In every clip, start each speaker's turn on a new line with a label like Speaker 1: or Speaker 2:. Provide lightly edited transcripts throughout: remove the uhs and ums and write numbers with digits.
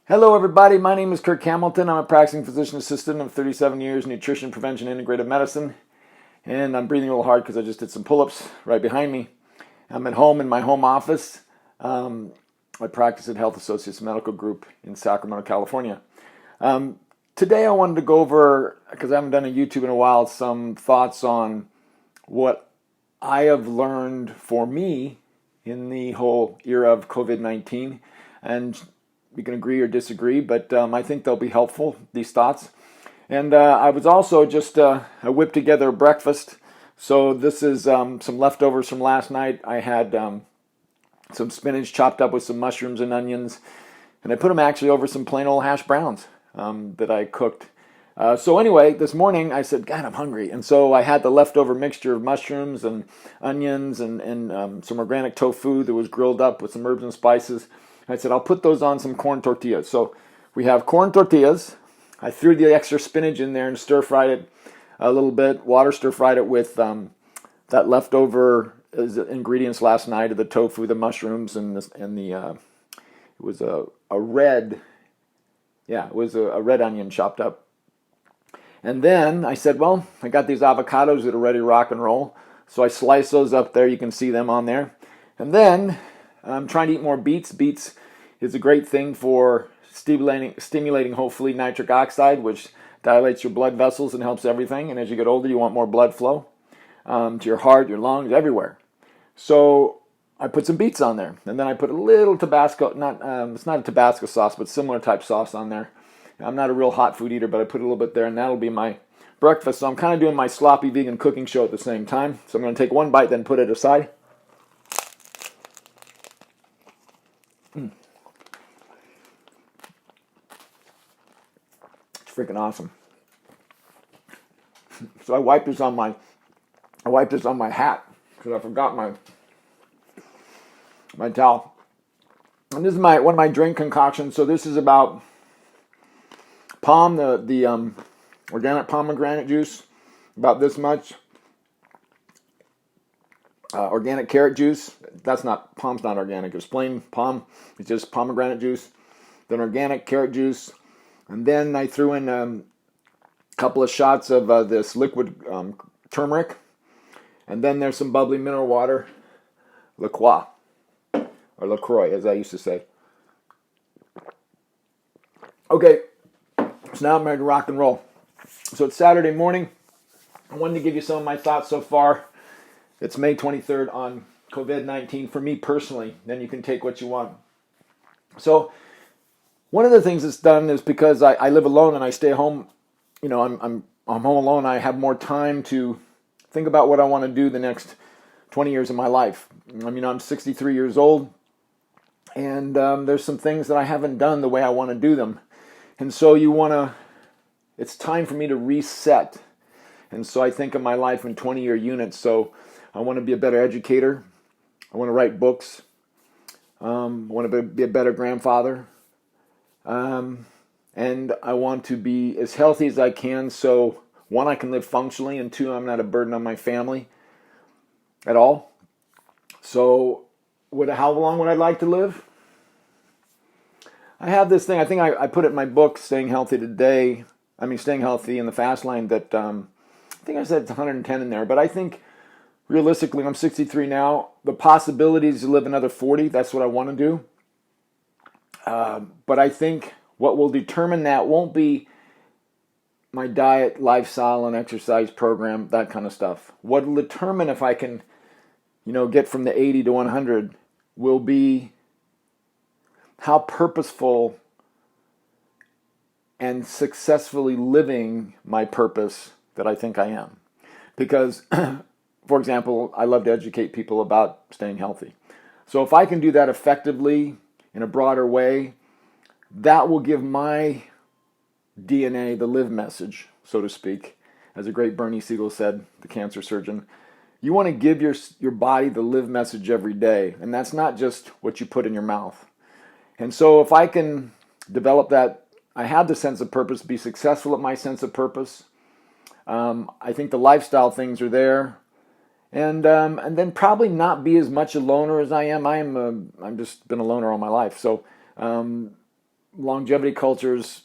Speaker 1: Hello everybody, my name is Kirk Hamilton. I'm a practicing physician assistant of 37 years, nutrition, prevention, integrative medicine. And I'm breathing a little hard because I just did some pull-ups right behind me. I'm at home in my home office. I practice at Health Associates Medical Group in Sacramento, California. Today I wanted to go over, because I haven't done a YouTube in a while, some thoughts on what I have learned for me in the whole era of COVID-19. And you can agree or disagree, but I think they'll be helpful, these thoughts. And I was also just, I whipped together a breakfast. So this is some leftovers from last night. I had some spinach chopped up with some mushrooms and onions. And I put them actually over some plain old hash browns that I cooked. So anyway, this morning I said, God, I'm hungry. And so I had the leftover mixture of mushrooms and onions and some organic tofu that was grilled up with some herbs and spices. I said, I'll put those on some corn tortillas. So we have corn tortillas. I threw the extra spinach in there and stir-fried it a little bit. Water stir-fried it with that leftover ingredients last night of the tofu, the mushrooms, and it was a red onion chopped up. And then I said, well, I got these avocados that are ready to rock and roll. So I sliced those up there. You can see them on there. And then I'm trying to eat more beets. Beets is a great thing for stimulating hopefully nitric oxide, which dilates your blood vessels and helps everything. And as you get older, you want more blood flow to your heart, your lungs, everywhere. So I put some beets on there. And then I put a little Tabasco, it's not a Tabasco sauce, but similar type sauce on there. I'm not a real hot food eater, but I put a little bit there, and that'll be my breakfast. So I'm kind of doing my sloppy vegan cooking show at the same time. So I'm going to take one bite, then put it aside. It's freaking awesome. So I wiped this on my hat because I forgot my towel. And this is one of my drink concoctions. So this is about the organic pomegranate juice, about this much. Organic carrot juice. Palm's not organic. It's plain palm. It's just pomegranate juice. Then organic carrot juice. And then I threw in a couple of shots of this liquid turmeric. And then there's some bubbly mineral water. LaCroix. Or LaCroix, as I used to say. Okay. So now I'm ready to rock and roll. So it's Saturday morning. I wanted to give you some of my thoughts so far. It's May 23rd on COVID-19 for me personally. Then you can take what you want. So one of the things that's done is because I live alone and I stay home. You know, I'm home alone. I have more time to think about what I want to do the next 20 years of my life. I mean, I'm 63 years old, and there's some things that I haven't done the way I want to do them. And so it's time for me to reset. And so I think of my life in 20-year units. So I want to be a better educator. I want to write books. I want to be a better grandfather. And I want to be as healthy as I can. So one, I can live functionally. And two, I'm not a burden on my family at all. So how long would I like to live? I have this thing, I think I put it in my book, Staying Healthy in the Fast Lane, that I think I said it's 110 in there, but I think realistically, I'm 63 now, the possibilities to live another 40, that's what I want to do. But I think what will determine that won't be my diet, lifestyle, and exercise program, that kind of stuff. What will determine if I can, get from the 80 to 100 will be how purposeful and successfully living my purpose that I think I am. Because, for example, I love to educate people about staying healthy. So if I can do that effectively in a broader way, that will give my DNA the live message, so to speak. As a great Bernie Siegel said, the cancer surgeon, you want to give your body the live message every day. And that's not just what you put in your mouth. And so if I can develop that, I have the sense of purpose, be successful at my sense of purpose. I think the lifestyle things are there. And then probably not be as much a loner as I am. I'm just been a loner all my life. So longevity cultures,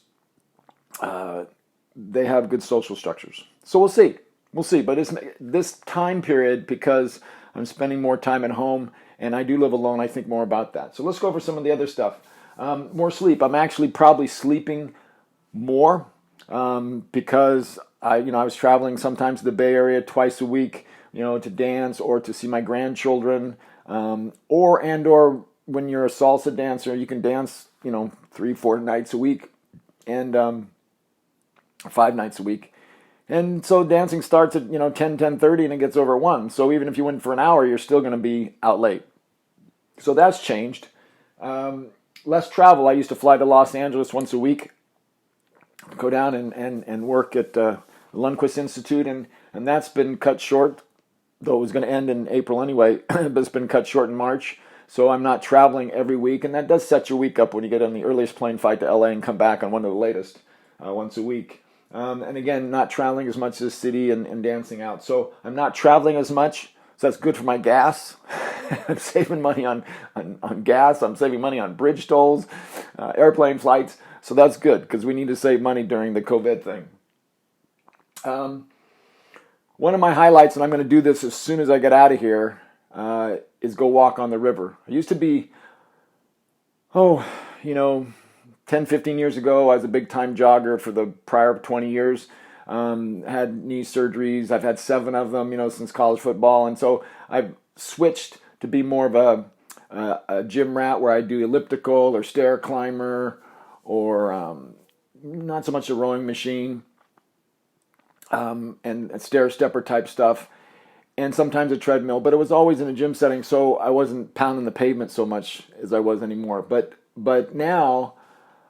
Speaker 1: they have good social structures. So we'll see. We'll see. But it's this time period, because I'm spending more time at home and I do live alone, I think more about that. So let's go over some of the other stuff. More sleep. I'm actually probably sleeping more because I was traveling sometimes to the Bay Area twice a week, to dance or to see my grandchildren, or when you're a salsa dancer, you can dance, 3-4 nights a week, and 5 nights a week. And so dancing starts at 10:30 and it gets over at 1. So even if you went for an hour, you're still going to be out late. So that's changed. Less travel. I used to fly to Los Angeles once a week, go down and work at the Lundquist Institute, and that's been cut short, though it was going to end in April anyway, but it's been cut short in March. So I'm not traveling every week, and that does set your week up when you get on the earliest plane flight to LA and come back on one of the latest once a week. And again, not traveling as much as the city and dancing out. So I'm not traveling as much, so that's good for my gas. I'm saving money on gas. I'm saving money on bridge tolls, airplane flights. So that's good, because we need to save money during the COVID thing. One of my highlights, and I'm going to do this as soon as I get out of here, is go walk on the river. I used to be, 10, 15 years ago, I was a big-time jogger for the prior 20 years. Had knee surgeries. I've had 7 of them, since college football. And so I've switched to be more of a gym rat, where I do elliptical or stair climber, or not so much a rowing machine, and stair stepper type stuff, and sometimes a treadmill. But it was always in a gym setting, so I wasn't pounding the pavement so much as I was anymore. But now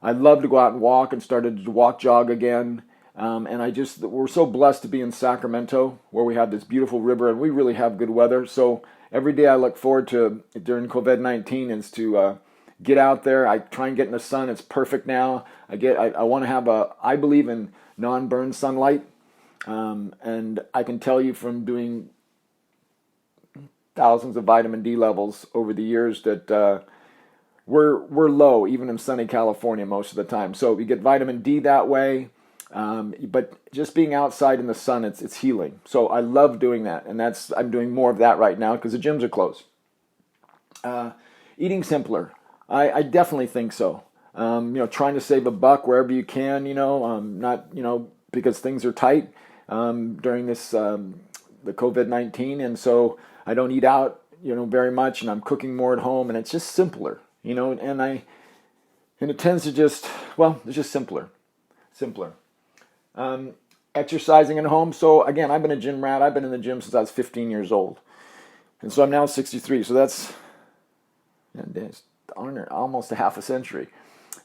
Speaker 1: I love to go out and walk, and started to walk jog again. And we're so blessed to be in Sacramento, where we have this beautiful river, and we really have good weather. So every day I look forward to during COVID-19 is to get out there. I try and get in the sun. It's perfect now. I want to have I believe in non-burn sunlight. And I can tell you from doing thousands of vitamin D levels over the years that we're low, even in sunny California most of the time. So we get vitamin D that way. But just being outside in the sun, it's healing. So I love doing that, and I'm doing more of that right now because the gyms are closed. Eating simpler, I definitely think so. Trying to save $1 wherever you can. Not because things are tight during this the COVID-19, and so I don't eat out very much, and I'm cooking more at home, and it's just simpler. And it tends to it's just simpler. Exercising at home. So again, I've been a gym rat. I've been in the gym since I was 15 years old. And so I'm now 63. So that's almost a half a century.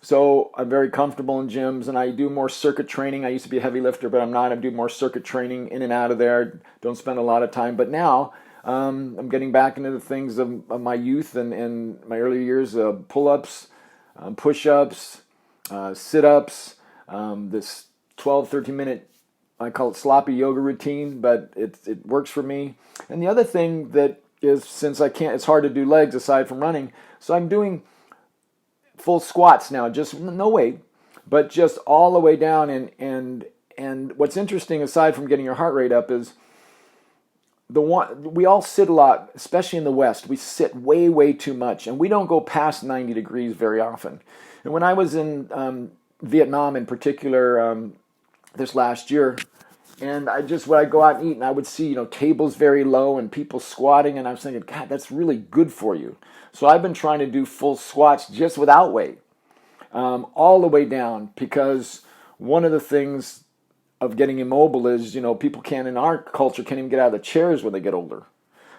Speaker 1: So I'm very comfortable in gyms, and I do more circuit training. I used to be a heavy lifter, but I'm not. I do more circuit training in and out of there. Don't spend a lot of time. But now I'm getting back into the things of my youth and my early years, pull-ups, push-ups, sit-ups, this 12, 13-minute, I call it sloppy yoga routine, but it works for me. And the other thing that is, since it's hard to do legs aside from running, so I'm doing full squats now, just no weight, but just all the way down. And what's interesting, aside from getting your heart rate up, is we all sit a lot, especially in the West. We sit way, way too much, and we don't go past 90 degrees very often. And when I was in Vietnam in particular, this last year, and when I go out and eat, and I would see, tables very low and people squatting, and I was thinking, God, that's really good for you. So I've been trying to do full squats just without weight, all the way down, because one of the things of getting immobile is, people in our culture can't even get out of the chairs when they get older.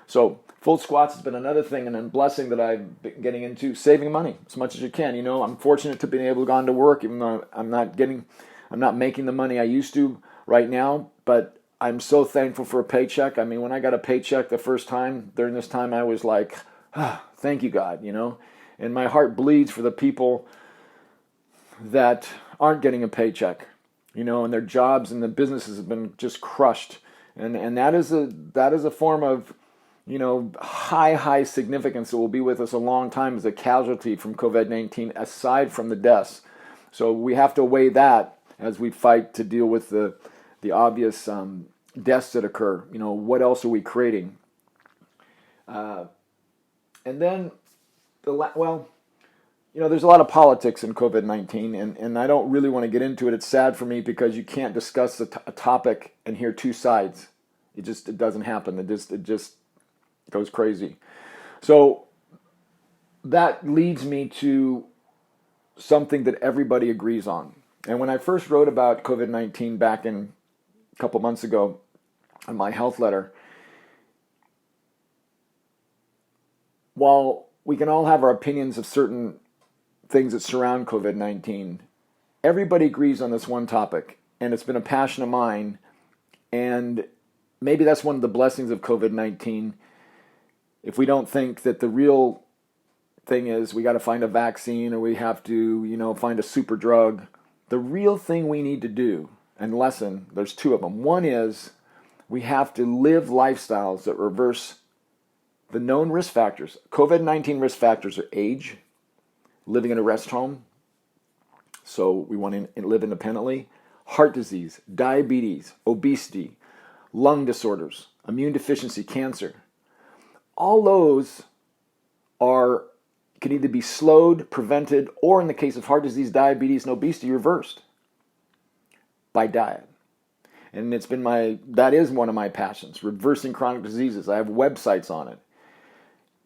Speaker 1: So full squats has been another thing, and a blessing that I've been getting into, saving money as much as you can. I'm fortunate to be able to go on to work, even though I'm not making the money I used to right now, but I'm so thankful for a paycheck. I mean, when I got a paycheck the first time, during this time, I was like, thank you, God, and my heart bleeds for the people that aren't getting a paycheck, and their jobs and the businesses have been just crushed. And that is a form of, high significance that will be with us a long time as a casualty from COVID-19, aside from the deaths. So we have to weigh that as we fight to deal with the obvious deaths that occur. What else are we creating? And then, there's a lot of politics in COVID-19, and I don't really want to get into it. It's sad for me because you can't discuss a topic and hear two sides. It doesn't happen. It just goes crazy. So that leads me to something that everybody agrees on. And when I first wrote about COVID-19 back in a couple months ago in my health letter, while we can all have our opinions of certain things that surround COVID-19, everybody agrees on this one topic, and it's been a passion of mine, and maybe that's one of the blessings of COVID-19. If we don't think that the real thing is we got to find a vaccine or we have to, find a super drug, the real thing we need to do and lesson, there's two of them. One is we have to live lifestyles that reverse the known risk factors. COVID-19 risk factors are age, living in a rest home, so we want to live independently, heart disease, diabetes, obesity, lung disorders, immune deficiency, cancer. All those can either be slowed, prevented, or in the case of heart disease, diabetes, and obesity, reversed by diet. And that is one of my passions, reversing chronic diseases. I have websites on it.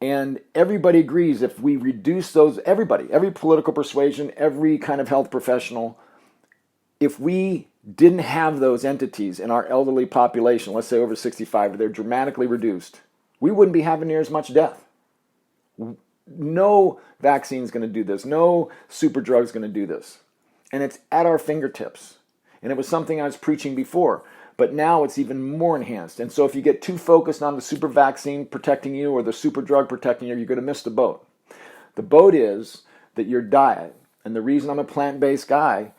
Speaker 1: And everybody agrees if we reduce those, every political persuasion, every kind of health professional, if we didn't have those entities in our elderly population, let's say over 65, they're dramatically reduced, we wouldn't be having near as much death. No vaccine is going to do this. No super drug is going to do this. And it's at our fingertips. And it was something I was preaching before. But now it's even more enhanced. And so if you get too focused on the super vaccine protecting you or the super drug protecting you, you're going to miss the boat. The boat is that your diet, and the reason I'm a plant-based guy,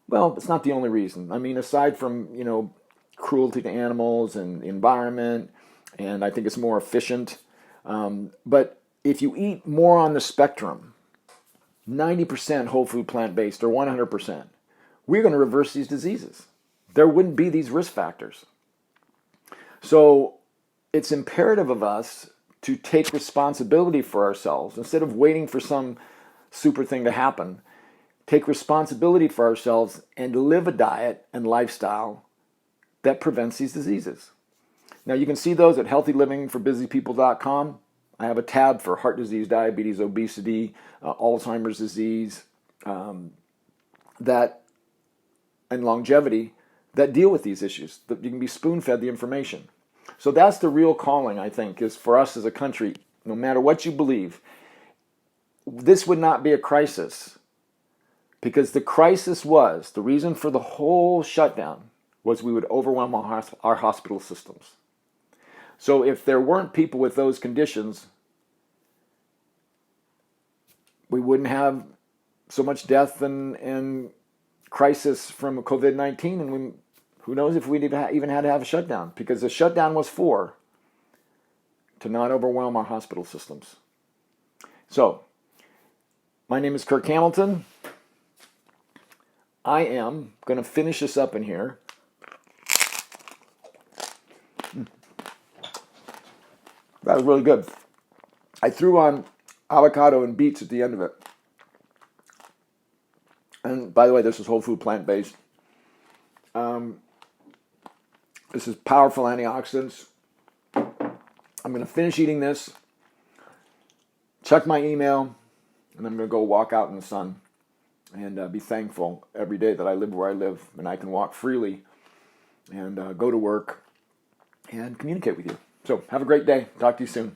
Speaker 1: well, it's not the only reason. I mean, aside from, cruelty to animals and the environment, and I think it's more efficient. But if you eat more on the spectrum, 90% whole food plant-based or 100%, we're going to reverse these diseases. There wouldn't be these risk factors. So it's imperative of us to take responsibility for ourselves. Instead of waiting for some super thing to happen, take responsibility for ourselves and live a diet and lifestyle that prevents these diseases. Now you can see those at healthylivingforbusypeople.com. I have a tab for heart disease, diabetes, obesity, Alzheimer's disease, and longevity that deal with these issues. That you can be spoon-fed the information. So that's the real calling, I think, is for us as a country, no matter what you believe, this would not be a crisis. Because the reason for the whole shutdown was we would overwhelm our hospital systems. So if there weren't people with those conditions, we wouldn't have so much death and crisis from COVID-19, and who knows if we'd even had to have a shutdown, because the shutdown was to not overwhelm our hospital systems. So, my name is Kirk Hamilton. I am going to finish this up in here. That was really good. I threw on avocado and beets at the end of it. And by the way, this is whole food plant-based. This is powerful antioxidants. I'm going to finish eating this, check my email, and I'm going to go walk out in the sun and be thankful every day that I live where I live and I can walk freely and go to work and communicate with you. So have a great day. Talk to you soon.